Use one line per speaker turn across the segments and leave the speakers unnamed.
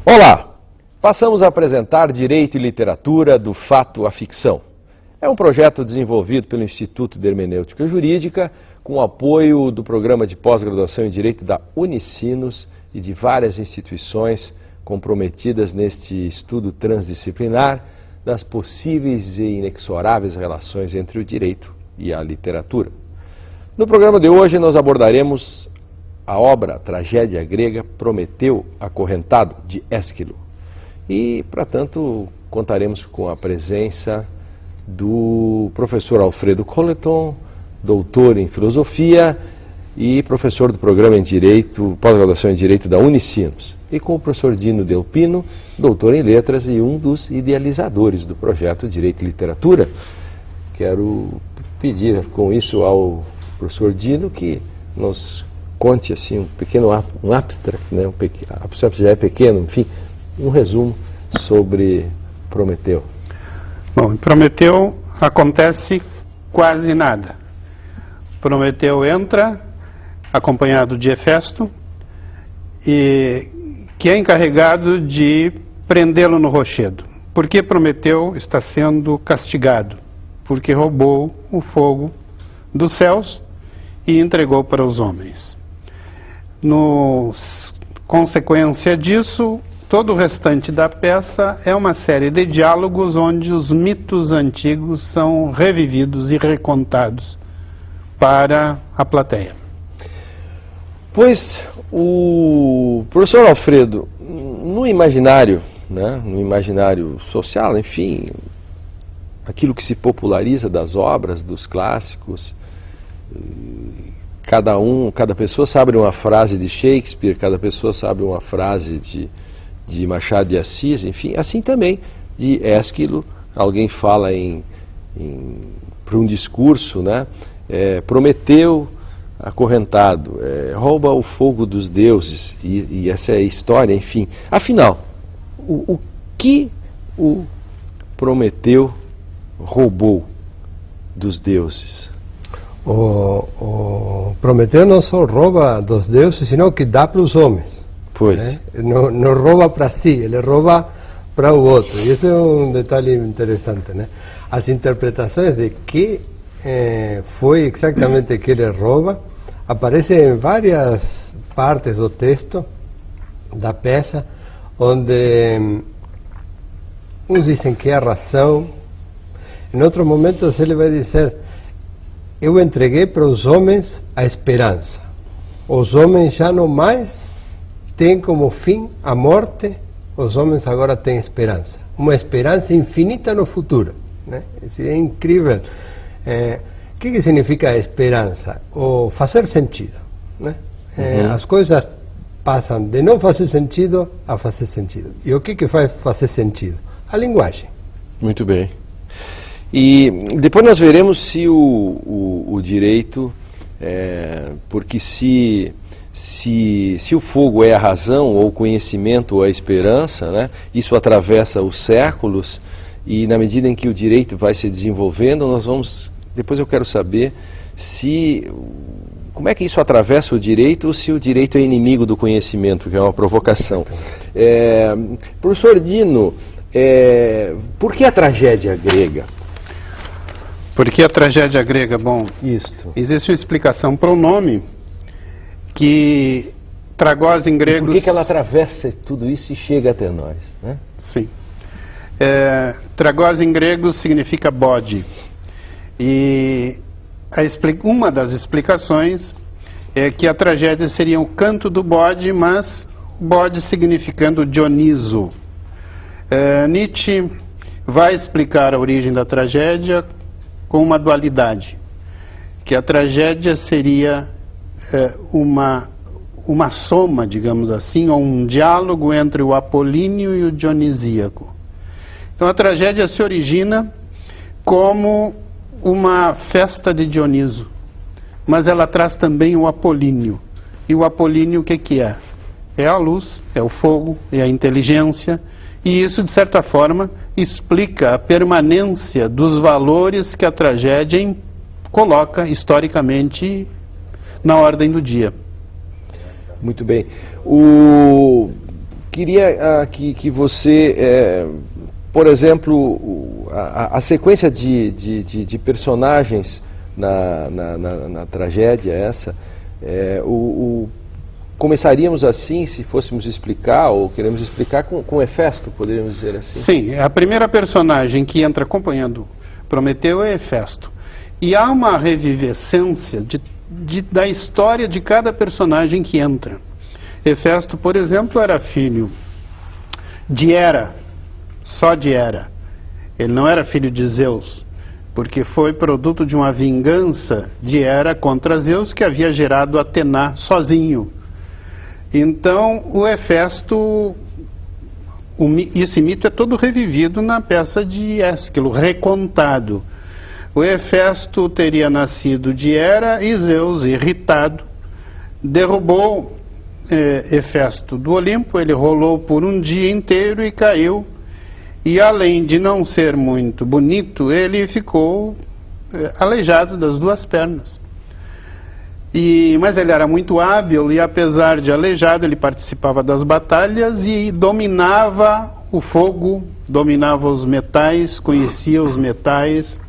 Olá! Passamos a apresentar Direito e Literatura do Fato à Ficção. É um projeto desenvolvido pelo Instituto de Hermenêutica Jurídica com o apoio do Programa de Pós-Graduação em Direito da Unicinos e de várias instituições comprometidas neste estudo transdisciplinar das possíveis e inexoráveis relações entre o direito e a literatura. No programa de hoje nós abordaremos a obra, a tragédia grega Prometeu Acorrentado, de Ésquilo. E, para tanto, contaremos com a presença do professor Alfredo Colleton, doutor em filosofia e professor do programa em Direito, pós-graduação em Direito da Unicinos. E com o professor Dino Delpino, doutor em letras e um dos idealizadores do projeto Direito e Literatura. Quero pedir com isso ao professor Dino que nos conte assim um pequeno abstract, né? A pessoa já é pequeno, enfim, um resumo sobre Prometeu.
Bom, em Prometeu acontece quase nada. Prometeu entra acompanhado de Hefesto, e que é encarregado de prendê-lo no rochedo. Por que Prometeu está sendo castigado? Porque roubou o fogo dos céus e entregou para os homens. Consequência disso, todo o restante da peça é uma série de diálogos onde os mitos antigos são revividos e recontados para a plateia.
Pois, o professor Alfredo, no imaginário, né, no imaginário social, enfim, aquilo que se populariza das obras, dos clássicos, cada pessoa sabe uma frase de Shakespeare, cada pessoa sabe uma frase de Machado de Assis, enfim, assim também de Ésquilo, alguém fala para um discurso, né? Prometeu acorrentado, rouba o fogo dos deuses, e essa é a história, enfim. Afinal, o que o Prometeu roubou dos deuses?
O Prometeu não só rouba dos deuses, sino que dá para os homens.
Pois.
Não rouba para si, ele rouba para o outro. E esse é um detalhe interessante, né? As interpretações de que foi exatamente que ele rouba aparecem em várias partes do texto, da peça, onde uns dizem que é a razão, em outros momentos ele vai dizer: eu entreguei para os homens a esperança. Os homens já não mais têm como fim a morte, os homens agora têm esperança. Uma esperança infinita no futuro, né? Isso é incrível. O que significa esperança? O fazer sentido, né? As coisas passam de não fazer sentido a fazer sentido. E o que faz fazer sentido? A linguagem.
Muito bem. E depois nós veremos se o direito, porque se o fogo é a razão, ou o conhecimento, ou a esperança, né, isso atravessa os séculos, e na medida em que o direito vai se desenvolvendo, depois eu quero saber como é que isso atravessa o direito, ou se o direito é inimigo do conhecimento, que é uma provocação. Professor Dino, por que a tragédia grega?
Porque a tragédia grega, bom, existe uma explicação para o nome, que tragós em grego...
Por que ela atravessa tudo isso e chega até nós, né?
Sim. Tragós em grego significa bode. E uma das explicações é que a tragédia seria o canto do bode, mas bode significando Dioniso. Nietzsche vai explicar a origem da tragédia com uma dualidade, que a tragédia seria uma soma, digamos assim, ou um diálogo entre o apolíneo e o dionisíaco. Então a tragédia se origina como uma festa de Dioniso, mas ela traz também o apolíneo. E o apolíneo o que é? É a luz, é o fogo, é a inteligência, e isso, de certa forma, explica a permanência dos valores que a tragédia coloca historicamente na ordem do dia.
Muito bem. queria que você, por exemplo, a sequência de personagens na tragédia essa, começaríamos assim, se fôssemos explicar, ou queremos explicar com Hefesto, poderíamos dizer assim?
Sim, a primeira personagem que entra acompanhando Prometeu é Hefesto. E há uma revivescência da história de cada personagem que entra. Hefesto, por exemplo, era filho de Hera, só de Hera. Ele não era filho de Zeus, porque foi produto de uma vingança de Hera contra Zeus, que havia gerado Atena sozinho. Então, o Hefesto, esse mito é todo revivido na peça de Ésquilo, recontado. O Hefesto teria nascido de Hera e Zeus, irritado, derrubou Hefesto do Olimpo. Ele rolou por um dia inteiro e caiu. E além de não ser muito bonito, ele ficou aleijado das duas pernas. Mas ele era muito hábil e, apesar de aleijado, ele participava das batalhas e dominava o fogo, dominava os metais, conhecia os metais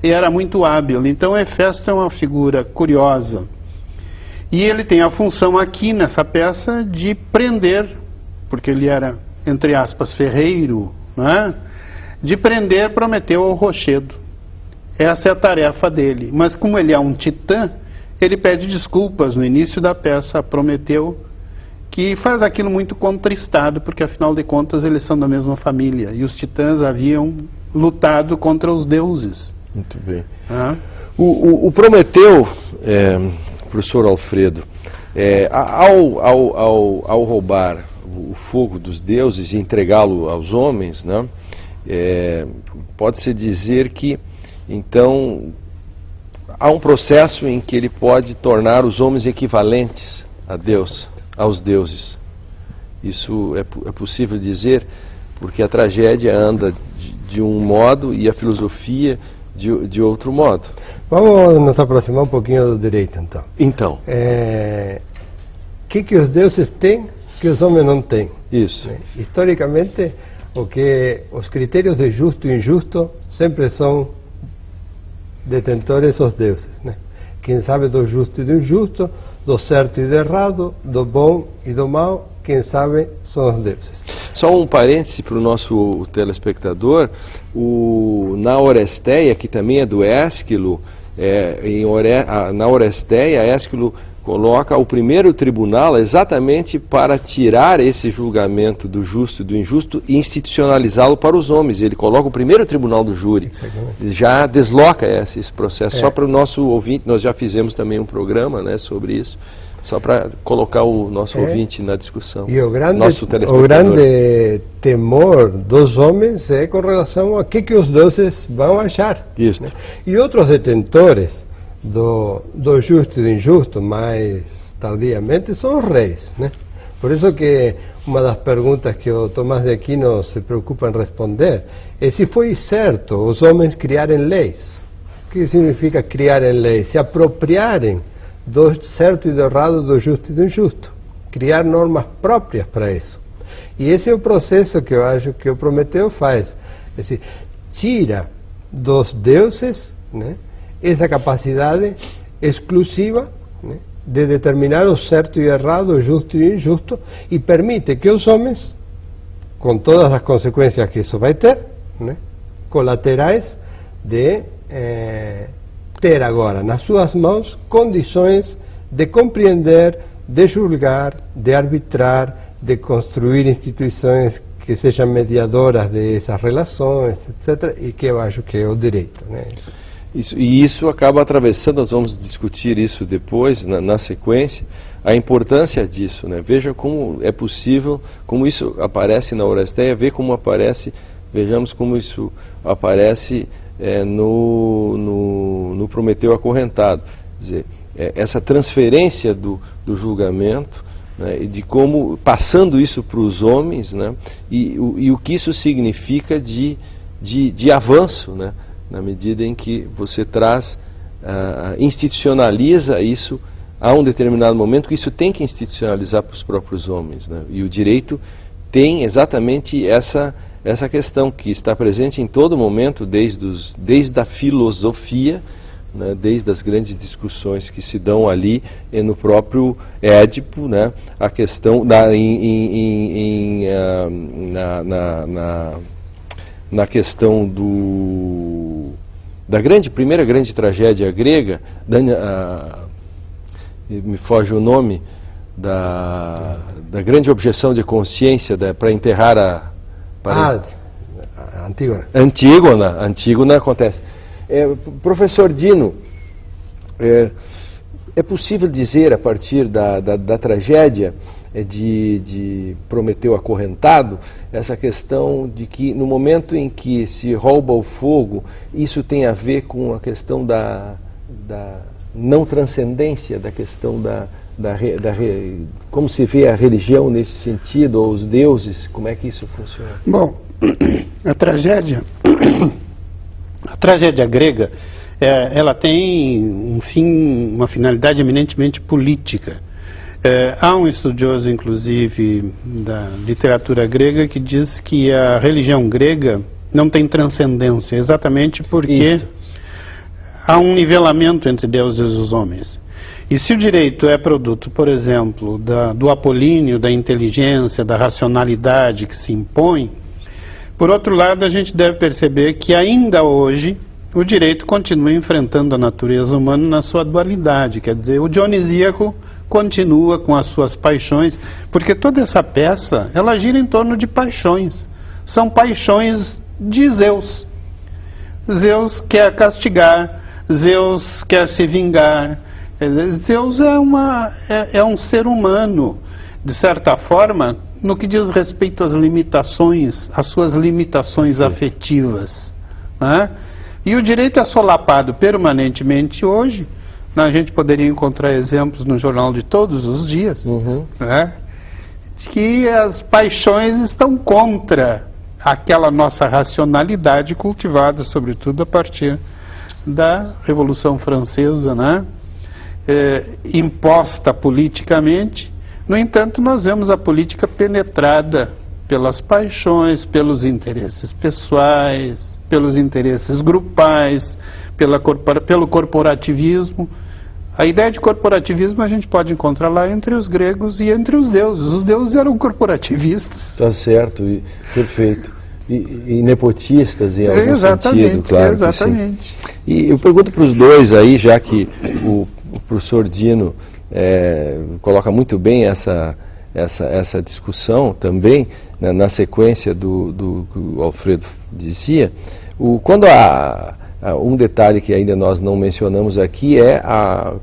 e era muito hábil. Então, Hefesto é uma figura curiosa. E ele tem a função aqui nessa peça de prender, porque ele era, entre aspas, ferreiro, né? De prender Prometeu ao rochedo. Essa é a tarefa dele. Mas como ele é um titã, ele pede desculpas no início da peça a Prometeu, que faz aquilo muito contristado, porque afinal de contas eles são da mesma família, e os titãs haviam lutado contra os deuses.
Muito bem. O Prometeu, professor Alfredo, ao roubar o fogo dos deuses e entregá-lo aos homens, né, pode-se dizer que, então, há um processo em que ele pode tornar os homens equivalentes a Deus, aos deuses. Isso é possível dizer, porque a tragédia anda de um modo e a filosofia de outro modo.
Vamos nos aproximar um pouquinho do direito, então.
Então.
Que os deuses têm que os homens não têm?
Isso.
Historicamente, os critérios de justo e injusto sempre são detentores os deuses, né? Quem sabe do justo e do injusto, do certo e do errado, do bom e do mal, quem sabe são os deuses.
Só um parêntese para o nosso telespectador, na Oresteia, que também é do Ésquilo, na Oresteia, Ésquilo coloca o primeiro tribunal exatamente para tirar esse julgamento do justo e do injusto e institucionalizá-lo para os homens. Ele coloca o primeiro tribunal do júri. Ele já desloca esse processo. Só para o nosso ouvinte, nós já fizemos também um programa, né, sobre isso, só para colocar o nosso ouvinte na discussão.
E o grande temor dos homens é com relação a que os deuses vão achar.
Isso.
Né? E outros detentores do justo e do injusto, mais tardiamente, são os reis, né? Por isso que uma das perguntas que o Tomás de Aquino se preocupa em responder é se foi certo os homens criarem leis. O que significa criarem leis? Se apropriarem do certo e do errado, do justo e do injusto. Criar normas próprias para isso. E esse é o processo que eu acho que o Prometeu faz. É dizer, tira dos deuses, né, essa capacidade exclusiva, né, de determinar o certo e errado, o justo e o injusto, e permite que os homens, com todas as consequências que isso vai ter, né, colaterais, de ter agora nas suas mãos condições de compreender, de julgar, de arbitrar, de construir instituições que sejam mediadoras dessas relações, etc., e que eu acho que é o direito, né?
Isso acaba atravessando, nós vamos discutir isso depois, na sequência, a importância disso, né? Veja como é possível, como isso aparece na Oresteia, vejamos como isso aparece no Prometeu acorrentado. Quer dizer, essa transferência do julgamento, né, e de como, passando isso para os homens, né, e o que isso significa de avanço, né, na medida em que você institucionaliza isso a um determinado momento, que isso tem que institucionalizar para os próprios homens, né, e o direito tem exatamente essa questão que está presente em todo momento, desde a filosofia, né, desde as grandes discussões que se dão ali no próprio Édipo, né, a questão na questão da primeira grande tragédia grega, me foge o nome, da grande objeção de consciência para enterrar Antígona. Antígona acontece. Professor Dino, é possível dizer, a partir da tragédia de Prometeu acorrentado, essa questão de que no momento em que se rouba o fogo, isso tem a ver com a questão da não transcendência, da questão como se vê a religião nesse sentido, ou os deuses, como é que isso funciona?
Bom, a tragédia grega, ela tem um fim, uma finalidade eminentemente política. Há um estudioso, inclusive, da literatura grega que diz que a religião grega não tem transcendência, exatamente porque há um nivelamento entre Deus e os homens. E se o direito é produto, por exemplo, do apolíneo, da inteligência, da racionalidade que se impõe, por outro lado, a gente deve perceber que ainda hoje o direito continua enfrentando a natureza humana na sua dualidade, quer dizer, o dionisíaco continua com as suas paixões, porque toda essa peça, ela gira em torno de paixões. São paixões de Zeus. Zeus quer castigar, Zeus quer se vingar. Zeus é um ser humano, de certa forma, no que diz respeito às limitações, às suas limitações afetivas, né? E o direito é solapado permanentemente hoje. A gente poderia encontrar exemplos no jornal de todos os dias, né? Que as paixões estão contra aquela nossa racionalidade cultivada, sobretudo a partir da Revolução Francesa, né? Imposta politicamente. No entanto, nós vemos a política penetrada pelas paixões, pelos interesses pessoais, pelos interesses grupais, pelo corporativismo. A ideia de corporativismo a gente pode encontrar lá entre os gregos e entre os deuses. Os deuses eram corporativistas.
Está certo, perfeito. E nepotistas em algum sentido, claro.
Exatamente.
E eu pergunto para os dois aí, já que o professor Dino coloca muito bem essa discussão também, né, na sequência do que o Alfredo dizia, quando um detalhe que ainda nós não mencionamos aqui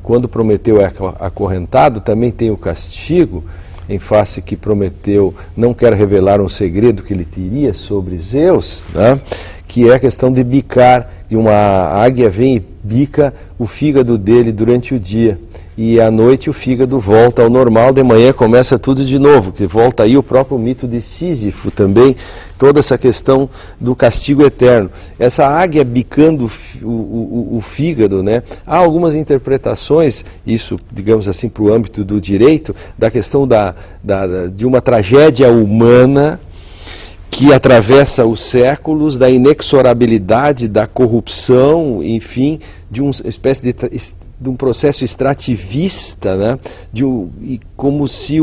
quando Prometeu é acorrentado, também tem o castigo, em face que Prometeu não quer revelar um segredo que ele teria sobre Zeus, né, que é a questão de bicar, e uma águia vem e bica o fígado dele durante o dia, e à noite o fígado volta ao normal, de manhã começa tudo de novo, que volta aí o próprio mito de Sísifo também, toda essa questão do castigo eterno. Essa águia bicando o fígado, né? Há algumas interpretações, isso, digamos assim, para o âmbito do direito, da questão de uma tragédia humana que atravessa os séculos, da inexorabilidade, da corrupção, enfim, de uma espécie de um processo extrativista, né? Como se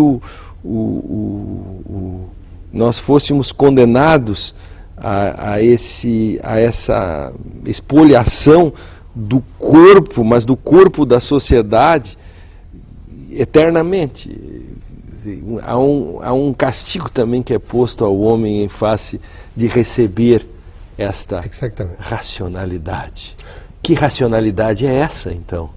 nós fôssemos condenados a essa expoliação do corpo, mas do corpo da sociedade, eternamente. Há um castigo também que é posto ao homem em face de receber esta racionalidade. Que racionalidade é essa, então?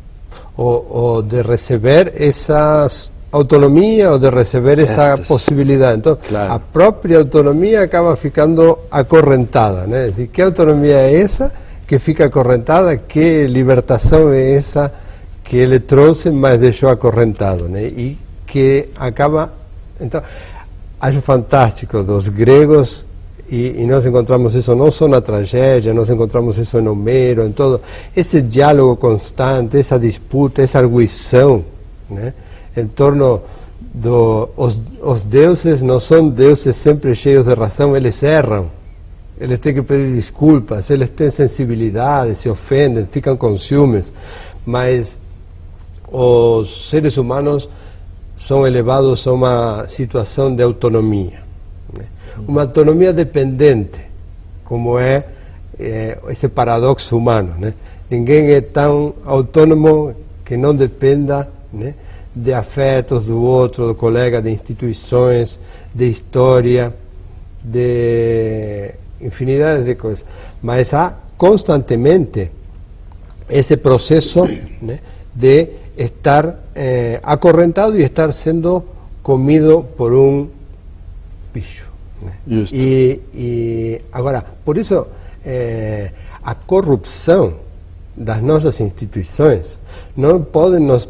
Ou de receber essa autonomia, ou de receber essa possibilidade. Então, a própria autonomia acaba ficando acorrentada, né? Que autonomia é essa que fica acorrentada? Que libertação é essa que ele trouxe, mas deixou acorrentado, né? E que acaba... Então, acho fantástico dos gregos, e nós encontramos isso não só na tragédia, nós encontramos isso em Homero, em todo esse diálogo constante, essa disputa, essa arguição, né, em torno os deuses não são deuses sempre cheios de razão, eles erram. Eles têm que pedir desculpas, eles têm sensibilidade, se ofendem, ficam com ciúmes, mas os seres humanos são elevados a uma situação de autonomia, né? Uma autonomia dependente, como é esse paradoxo humano, né? Ninguém é tão autônomo que não dependa, né, de afetos do outro, do colega, de instituições, de história, de infinidade de coisas. Mas há constantemente esse processo, né, de estar acorrentado e estar sendo comido por um bicho, né?
Justo.
E agora, por isso, a corrupção das nossas instituições não pode nos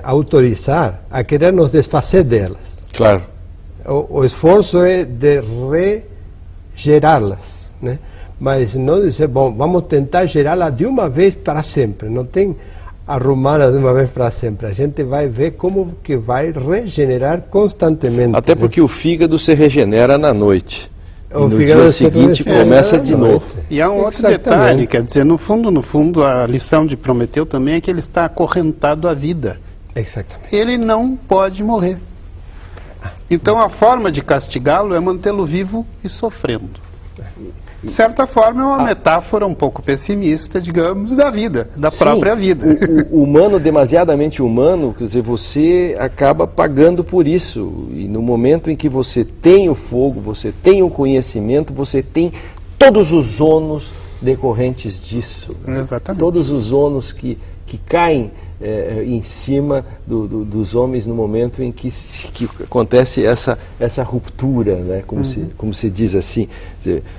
autorizar a querer nos desfazer delas.
Claro.
O esforço é de regerá-las, né? Mas não dizer, bom, vamos tentar gerá-las de uma vez para sempre. Não tem arrumá-las de uma vez para sempre. A gente vai ver como que vai regenerar constantemente.
Até porque, né, o fígado se regenera na noite. E no dia seguinte começa de novo.
E há um outro detalhe, quer dizer, no fundo, a lição de Prometeu também é que ele está acorrentado à vida.
Exatamente.
Ele não pode morrer. Então a forma de castigá-lo é mantê-lo vivo e sofrendo. De certa forma é uma metáfora um pouco pessimista, digamos, da vida, da própria vida.
O humano, demasiadamente humano, quer dizer, você acaba pagando por isso. E no momento em que você tem o fogo, você tem o conhecimento, você tem todos os ônus decorrentes disso.
Exatamente.
Todos os ônus que caem em cima dos homens no momento em que acontece essa ruptura, né? Como se diz assim.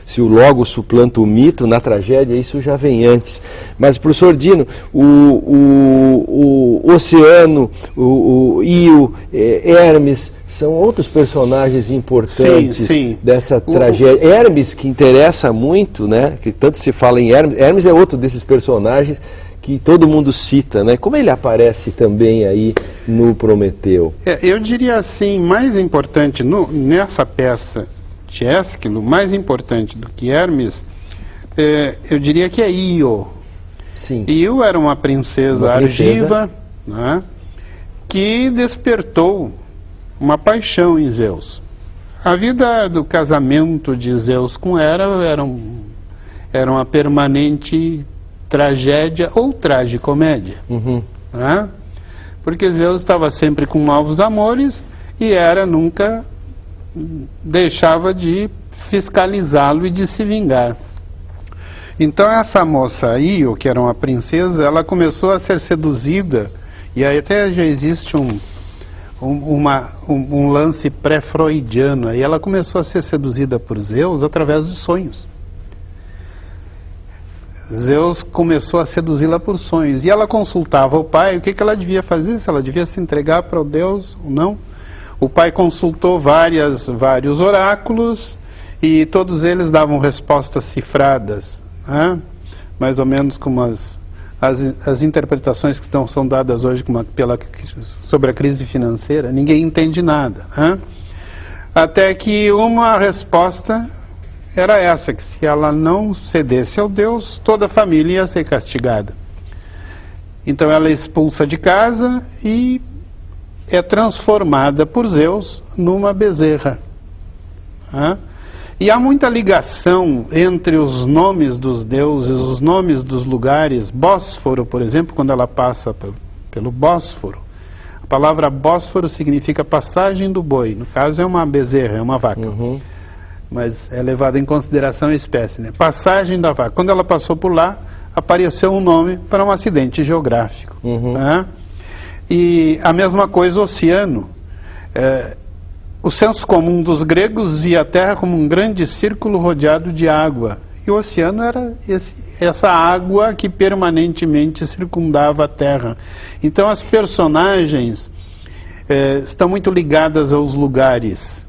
Se o logos suplanta o mito, na tragédia isso já vem antes. Mas, professor Dino, o Oceano, o Io, Hermes, são outros personagens importantes dessa tragédia. Hermes, que interessa muito, né? Que tanto se fala em Hermes. Hermes é outro desses personagens que todo mundo cita, né? Como ele aparece também aí no Prometeu?
Eu diria assim, mais importante nessa peça de Ésquilo, mais importante do que Hermes, eu diria que é Io.
Sim.
Io era uma princesa argiva, né, que despertou uma paixão em Zeus. A vida do casamento de Zeus com Hera era uma permanente tragédia ou tragicomédia. Né? Porque Zeus estava sempre com novos amores e Hera nunca deixava de fiscalizá-lo e de se vingar. Então essa moça Io, que era uma princesa, ela começou a ser seduzida, e aí até já existe um lance pré-freudiano, e ela começou a ser seduzida por Zeus através dos sonhos. Zeus começou a seduzi-la por sonhos, e ela consultava o pai o que ela devia fazer, se ela devia se entregar para o Deus ou não. O pai consultou vários oráculos, e todos eles davam respostas cifradas, né? Mais ou menos como as interpretações que são dadas hoje sobre a crise financeira. Ninguém entende nada, né? Até que uma resposta era essa, que se ela não cedesse ao Deus, toda a família ia ser castigada. Então ela é expulsa de casa e é transformada por Zeus numa bezerra. E há muita ligação entre os nomes dos deuses, os nomes dos lugares. Bósforo, por exemplo, quando ela passa pelo Bósforo, a palavra Bósforo significa passagem do boi. No caso é uma bezerra, é uma vaca. Mas é levada em consideração a espécie, né? Passagem da vaca. Quando ela passou por lá, apareceu um nome para um acidente geográfico. Né? E a mesma coisa, oceano. O senso comum dos gregos via a Terra como um grande círculo rodeado de água. E o oceano era essa água que permanentemente circundava a Terra. Então as personagens estão muito ligadas aos lugares.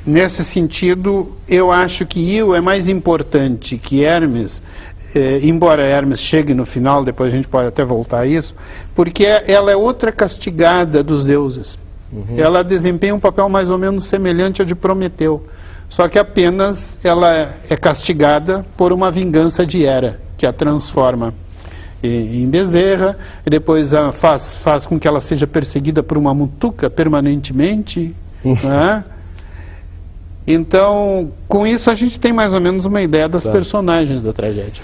Nesse sentido, eu acho que Io é mais importante que Hermes, embora Hermes chegue no final, depois a gente pode até voltar a isso, porque ela é outra castigada dos deuses. Ela desempenha um papel mais ou menos semelhante ao de Prometeu. Só que apenas ela é castigada por uma vingança de Hera, que a transforma em bezerra, e depois faz com que ela seja perseguida por uma mutuca permanentemente. Né? Então, com isso a gente tem mais ou menos uma ideia das personagens da tragédia.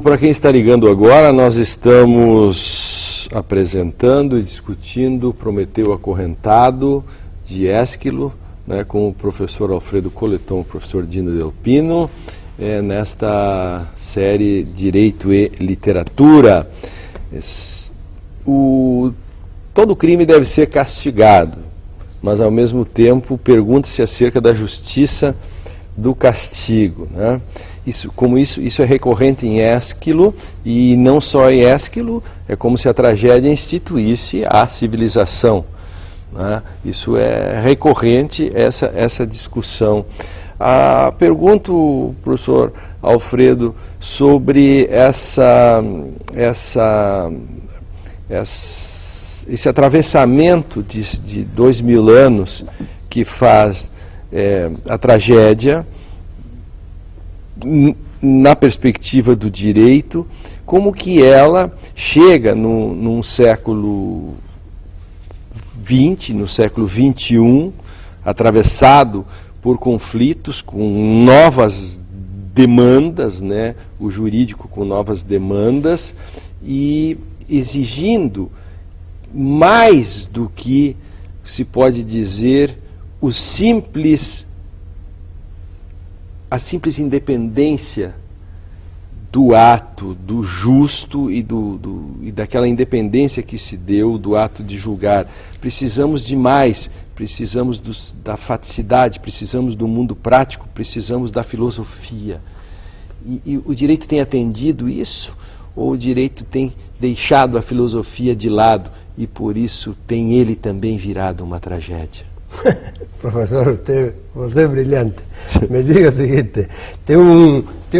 Para quem está ligando agora, nós estamos apresentando e discutindo Prometeu Acorrentado, de Ésquilo, né, com o professor Alfredo Coleton, o professor Dino Delpino, nesta série Direito e Literatura. Todo crime deve ser castigado, mas ao mesmo tempo pergunta-se acerca da justiça do castigo, né? Isso é recorrente em Ésquilo, e não só em Ésquilo, é como se a tragédia instituísse a civilização, né? Isso é recorrente, essa discussão. Pergunto, professor Alfredo, sobre esse atravessamento de 2000 anos que faz a tragédia na perspectiva do direito, como que ela chega num século XX, no século XXI, atravessado por conflitos com novas demandas, né? O jurídico com novas demandas, e exigindo mais do que se pode dizer a simples independência do ato, do justo e daquela independência que se deu do ato de julgar. Precisamos de mais, precisamos da faticidade, precisamos do mundo prático, precisamos da filosofia. E o direito tem atendido isso? Ou o direito tem deixado a filosofia de lado e por isso tem ele também virado uma tragédia?
Professor, você é brilhante. Me diga o seguinte, tem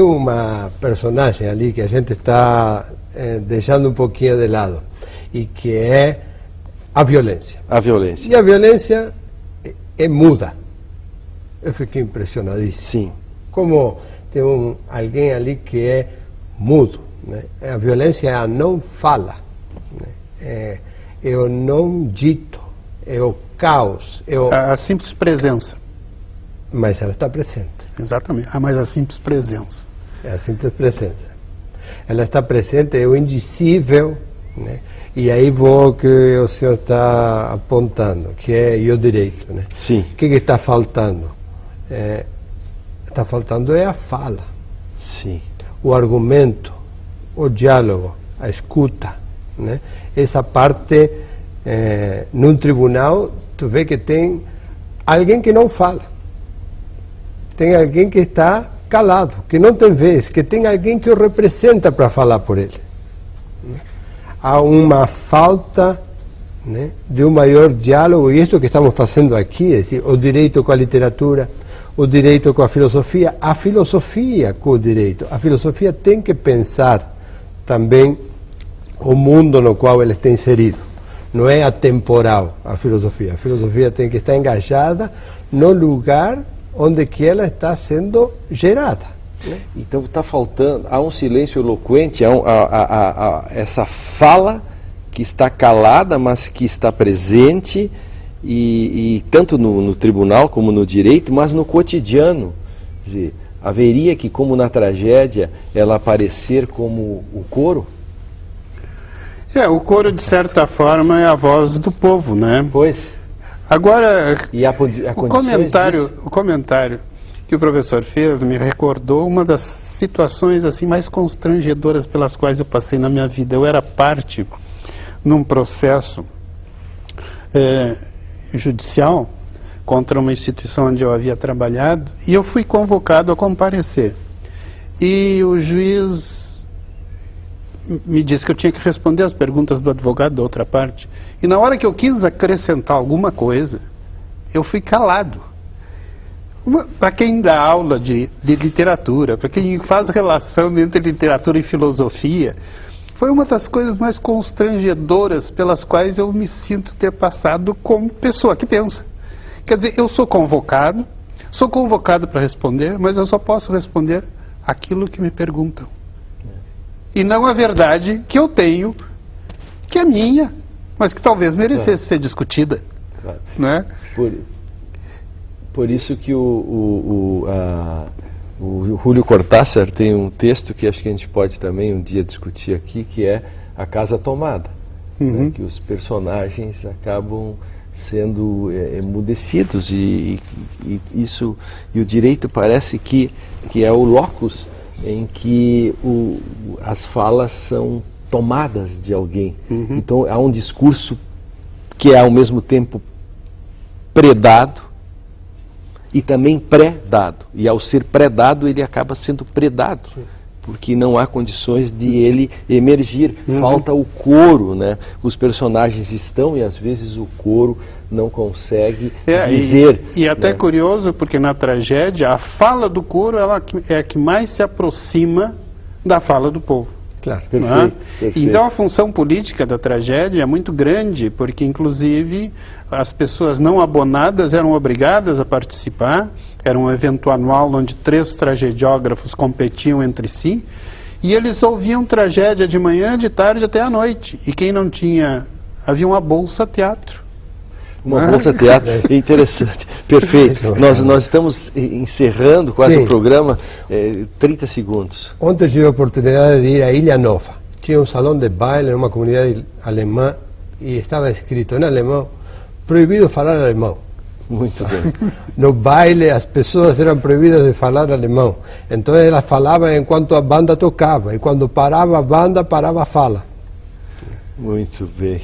uma personagem ali que a gente está deixando um pouquinho de lado, e que é a violência.
A violência.
E a violência é muda. Eu fiquei impressionadíssimo.
Sim.
Como tem alguém ali que é mudo, né? A violência é a não fala, né? É o não dito, é o caos.
A simples presença.
Mas ela está presente.
Exatamente, mas a simples presença.
É a simples presença. Ela está presente, é o indizível, né? E aí vou ao que o senhor está apontando, que é o direito, né?
Sim.
O que está faltando? Está faltando a fala.
Sim.
O argumento, o diálogo, a escuta, né? Essa parte, num tribunal, tu vê que tem alguém que não fala, tem alguém que está calado, que não tem vez, que tem alguém que o representa para falar por ele. Há uma falta, né, de um maior diálogo, e isto que estamos fazendo aqui, é dizer, o direito com a literatura, o direito com a filosofia com o direito. A filosofia tem que pensar também o mundo no qual ele está inserido. Não é atemporal a filosofia. A filosofia tem que estar engajada no lugar onde que ela está sendo gerada.
Então está faltando, há um silêncio eloquente, essa fala que está calada, mas que está presente, e tanto no tribunal como no direito, mas no cotidiano. Quer dizer, haveria que, como na tragédia, ela aparecer como o coro?
O coro, de certa forma, é a voz do povo, né?
Pois.
Agora,
E
o comentário que o professor fez me recordou uma das situações assim mais constrangedoras pelas quais eu passei na minha vida. Eu era parte num processo judicial contra uma instituição onde eu havia trabalhado, e eu fui convocado a comparecer. E o juiz me disse que eu tinha que responder as perguntas do advogado da outra parte. E na hora que eu quis acrescentar alguma coisa, eu fui calado. Para quem dá aula de literatura, para quem faz relação entre literatura e filosofia, foi uma das coisas mais constrangedoras pelas quais eu me sinto ter passado como pessoa que pensa. Quer dizer, eu sou convocado para responder, mas eu só posso responder aquilo que me perguntam. E não a verdade que eu tenho, que é minha, mas que talvez merecesse ser discutida.
Claro.
Né?
Por isso que o Júlio Cortázar tem um texto que acho que a gente pode também um dia discutir aqui, que é A Casa Tomada, né? Que os personagens acabam sendo emudecidos e o direito parece que é o locus em que as falas são tomadas de alguém. Então há um discurso que é ao mesmo tempo predado e também pré-dado. E ao ser pré-dado, ele acaba sendo predado. Sim. Porque não há condições de ele emergir. Falta o coro, né? Os personagens estão e às vezes o coro não consegue dizer.
E até
né?
curioso, porque na tragédia, a fala do coro ela é a que mais se aproxima da fala do povo.
Claro, perfeito, perfeito.
Então a função política da tragédia é muito grande, porque inclusive as pessoas não abonadas eram obrigadas a participar, era um evento anual onde 3 tragediógrafos competiam entre si, e eles ouviam tragédia de manhã, de tarde até à noite, e quem não tinha, havia uma bolsa teatro.
Uma bolsa teatro, é interessante, perfeito. Nós estamos encerrando quase o programa, 30 segundos.
Ontem tive a oportunidade de ir a Ilha Nova. Tinha um salão de baile em uma comunidade alemã e estava escrito em alemão, proibido falar alemão.
Muito bem.
No baile as pessoas eram proibidas de falar alemão. Então elas falavam enquanto a banda tocava, e quando parava a banda, parava a fala.
Muito bem.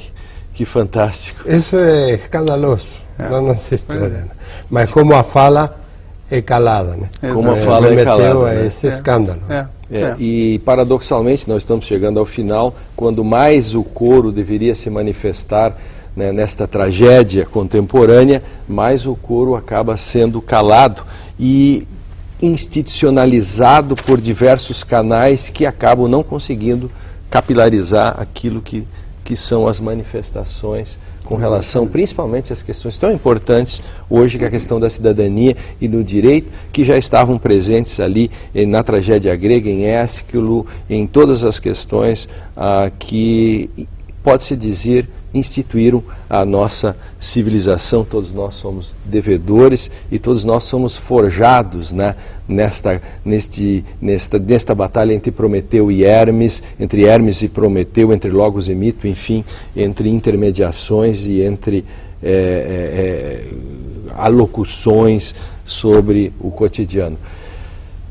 Que fantástico.
Isso é escandaloso na nossa história. Né? Mas como a fala é calada, né?
Como a fala é calada.
A esse escândalo.
E paradoxalmente nós estamos chegando ao final, quando mais o coro deveria se manifestar, né, nesta tragédia contemporânea, mais o coro acaba sendo calado e institucionalizado por diversos canais que acabam não conseguindo capilarizar aquilo que são as manifestações com relação principalmente às questões tão importantes hoje, que é a questão da cidadania e do direito, que já estavam presentes ali na tragédia grega, em Ésquilo, em todas as questões que, pode-se dizer, instituíram a nossa civilização. Todos nós somos devedores e todos nós somos forjados, né, nesta batalha entre Prometeu e Hermes, entre Hermes e Prometeu, entre Logos e Mito, enfim, entre intermediações e entre alocuções sobre o cotidiano.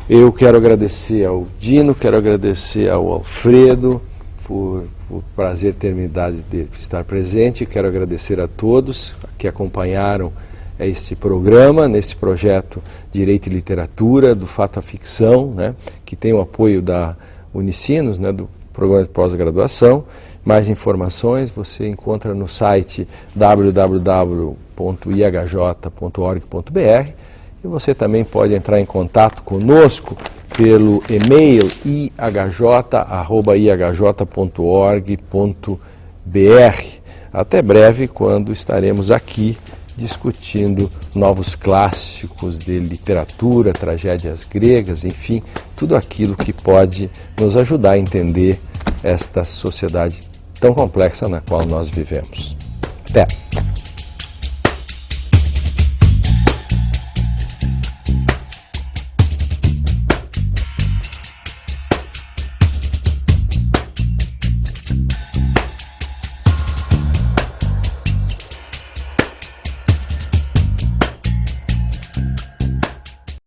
Eu quero agradecer ao Dino, quero agradecer ao Alfredo por o prazer ter me dado de estar presente. Quero agradecer a todos que acompanharam este programa, nesse projeto Direito e Literatura, do Fato à Ficção, né, que tem o apoio da Unicinos, né, do programa de pós-graduação. Mais informações você encontra no site www.ihj.org.br e você também pode entrar em contato conosco pelo e-mail ihj@ihj.org.br. Até breve, quando estaremos aqui discutindo novos clássicos de literatura, tragédias gregas, enfim, tudo aquilo que pode nos ajudar a entender esta sociedade tão complexa na qual nós vivemos. Até!